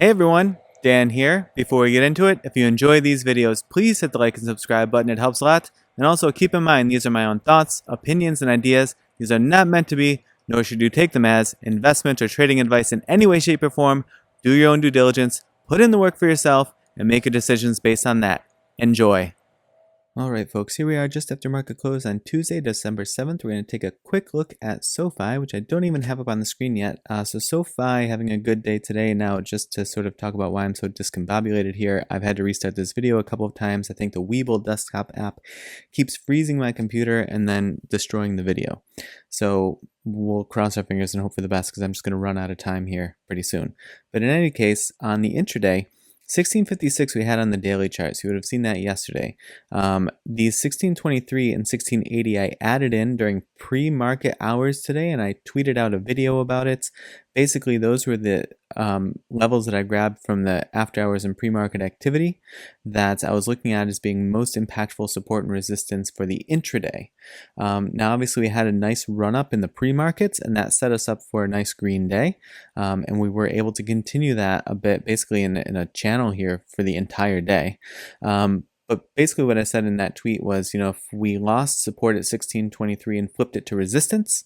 Hey everyone, Dan here. Before we get into it, if you enjoy these videos, please hit the like and subscribe button. It helps a lot. And also keep in mind, these are my own thoughts, opinions, and ideas. These are not meant to be, nor should you take them as, investment or trading advice in any way, shape, or form. Do your own due diligence, put in the work for yourself, and make your decisions based on that. Enjoy. Alright folks, here we are just after market close on Tuesday, December 7th. We're going to take a quick look at SoFi, which I don't even have up on the screen yet. So SoFi having a good day today. Now just to sort of talk about why I'm so discombobulated here, I've had to restart this video a couple of times. I think the Webull desktop app keeps freezing my computer and then destroying the video. So we'll cross our fingers and hope for the best because I'm just going to run out of time here pretty soon. But in any case, on the intraday, 1656 we had on the daily charts. You would have seen that yesterday. These 1623 and 1680 I added in during pre-market hours today, and I tweeted out a video about it. Basically, those were the levels that I grabbed from the after hours and pre-market activity that I was looking at as being most impactful support and resistance for the intraday. Now, obviously, we had a nice run up in the pre-markets, and that set us up for a nice green day. And we were able to continue that a bit, basically in a channel here for the entire day. But basically what I said in that tweet was, if we lost support at 1623 and flipped it to resistance,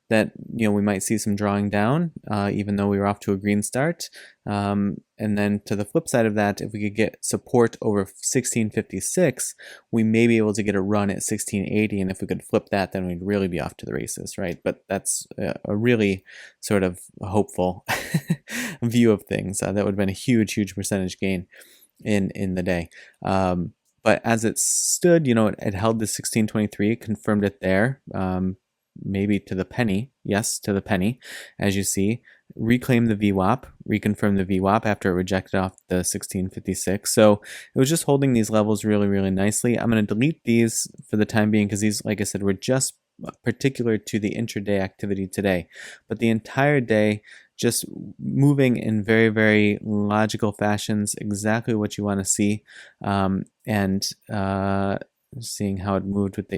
that we might see some drawing down, even though we were off to a green start. And then to the flip side of that, if we could get support over 1656, we may be able to get a run at 1680. And if we could flip that, then we'd really be off to the races, right? But that's a really sort of hopeful view of things. That would have been a huge percentage gain in the day. But as it stood, it held the 1623, confirmed it there. Maybe to the penny, yes, to the penny, as you see, reclaimed the VWAP, reconfirmed the VWAP after it rejected off the 1656. So it was just holding these levels really nicely. I'm going to delete these for the time being because these, like I said, were just particular to the intraday activity today. But the entire day, just moving in very logical fashions, exactly what you want to see, seeing how it moved with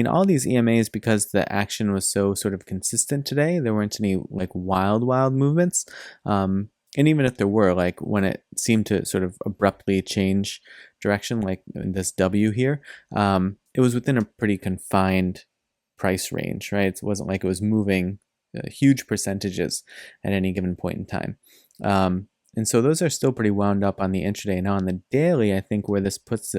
all these EMAs, because the action was so sort of consistent today, there weren't any like wild movements, and even if there were, like when it seemed to sort of abruptly change direction, like in this W here, it was within a pretty confined price range, right? It wasn't like it was moving huge percentages at any given point in time. And so those are still pretty wound up on the intraday. Now on the daily, I think where this puts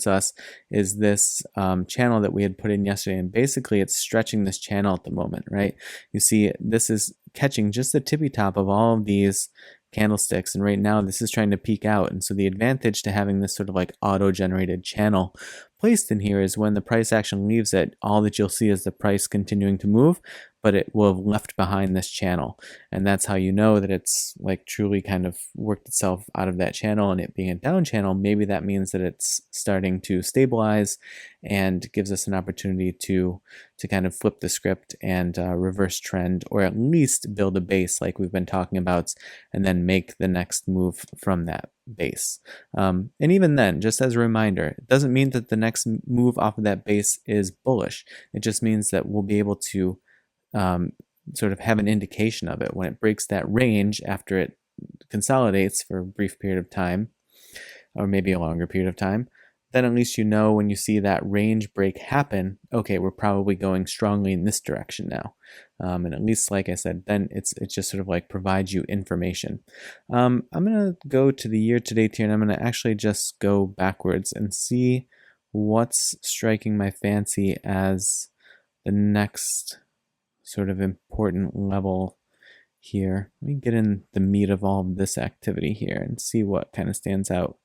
us is this channel that we had put in yesterday. And basically it's stretching this channel at the moment, right? You see this is catching just the tippy top of all of these candlesticks. And right now this is trying to peak out. And so the advantage to having this sort of like auto-generated channel placed in here is when the price action leaves it, all that you'll see is the price continuing to move, but it will have left behind this channel. And that's how you know that it's like truly kind of worked itself out of that channel. And it being a down channel, maybe that means that it's starting to stabilize and gives us an opportunity to kind of flip the script and reverse trend, or at least build a base like we've been talking about, and then make the next move from that base. And even then, just as a reminder, it doesn't mean that the next move off of that base is bullish. It just means that we'll be able to sort of have an indication of it when it breaks that range after it consolidates for a brief period of time, or maybe a longer period of time. Then at least when you see that range break happen, okay, we're probably going strongly in this direction now. And at least, like I said, then it's just sort of like provides you information. I'm going to go to the year to date here, and I'm going to actually just go backwards and see what's striking my fancy as the next sort of important level here. Let me get in the meat of all of this activity here and see what kind of stands out.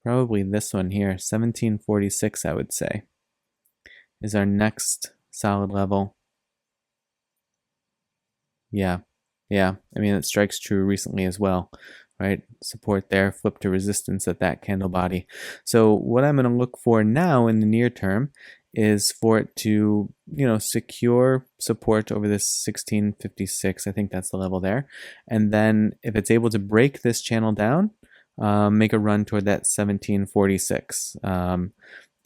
Probably this one here, 1746, I would say, is our next solid level. Yeah. I mean, it strikes true recently as well, right? Support there, flip to resistance at that candle body. So what I'm going to look for now in the near term is for it to, secure support over this 1656. I think that's the level there. And then if it's able to break this channel down, make a run toward that 1746. And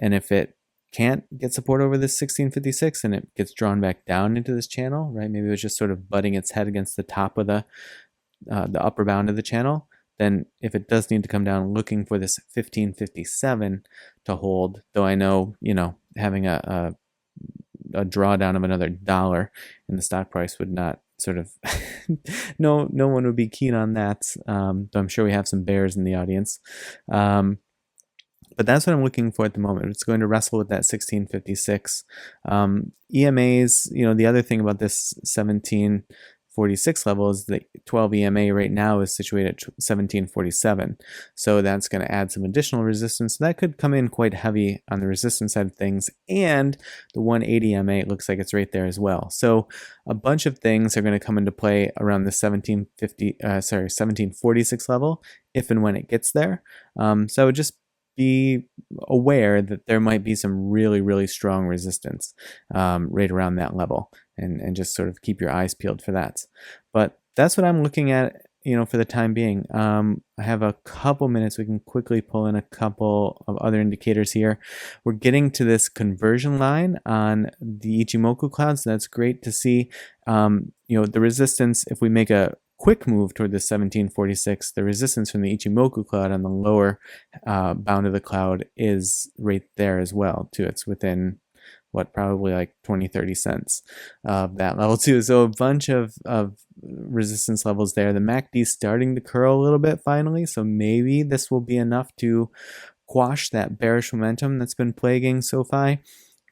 if it can't get support over this 1656 and it gets drawn back down into this channel, right? Maybe it was just sort of butting its head against the top of the the upper bound of the channel, then if it does need to come down, looking for this 1557 to hold, though I know, having a drawdown of another dollar in the stock price would not sort of no one would be keen on that. Though I'm sure we have some bears in the audience. But that's what I'm looking for at the moment. It's going to wrestle with that 1656. EMAs, the other thing about this 1746 level is the 12 EMA right now is situated at 1747. So that's going to add some additional resistance. So that could come in quite heavy on the resistance side of things. And the 180 EMA looks like it's right there as well. So a bunch of things are going to come into play around the 1746 level if and when it gets there. So just be aware that there might be some really, really strong resistance right around that level, and just sort of keep your eyes peeled for that. But that's what I'm looking at, for the time being. I have a couple minutes. We can quickly pull in a couple of other indicators here. We're getting to this conversion line on the Ichimoku cloud, so that's great to see. The resistance, if we make a quick move toward the 1746, the resistance from the Ichimoku cloud on the lower bound of the cloud is right there as well too. It's within probably like 20-30 cents of that level too. So a bunch of resistance levels there. The MACD is starting to curl a little bit finally, so maybe this will be enough to quash that bearish momentum that's been plaguing SoFi,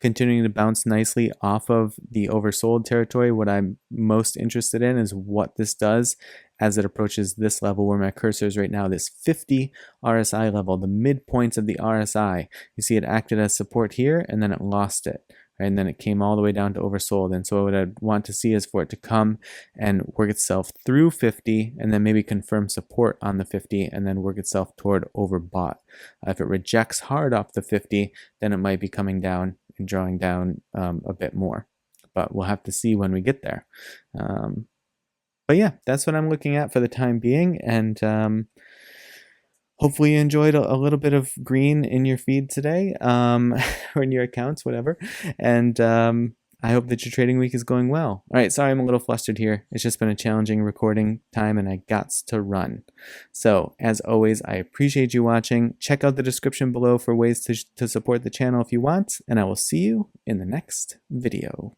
continuing to bounce nicely off of the oversold territory. What I'm most interested in is what this does as it approaches this level where my cursor is right now, this 50 RSI level, the midpoints of the RSI. You see it acted as support here, and then it lost it. Right? And then it came all the way down to oversold. And so what I'd want to see is for it to come and work itself through 50, and then maybe confirm support on the 50, and then work itself toward overbought. If it rejects hard off the 50, then it might be coming down and drawing down a bit more, but we'll have to see when we get there. But yeah, that's what I'm looking at for the time being, and hopefully you enjoyed a little bit of green in your feed today, or in your accounts, whatever, and I hope that your trading week is going well. All right, sorry I'm a little flustered here. It's just been a challenging recording time and I gots to run. So as always, I appreciate you watching. Check out the description below for ways to support the channel if you want, and I will see you in the next video.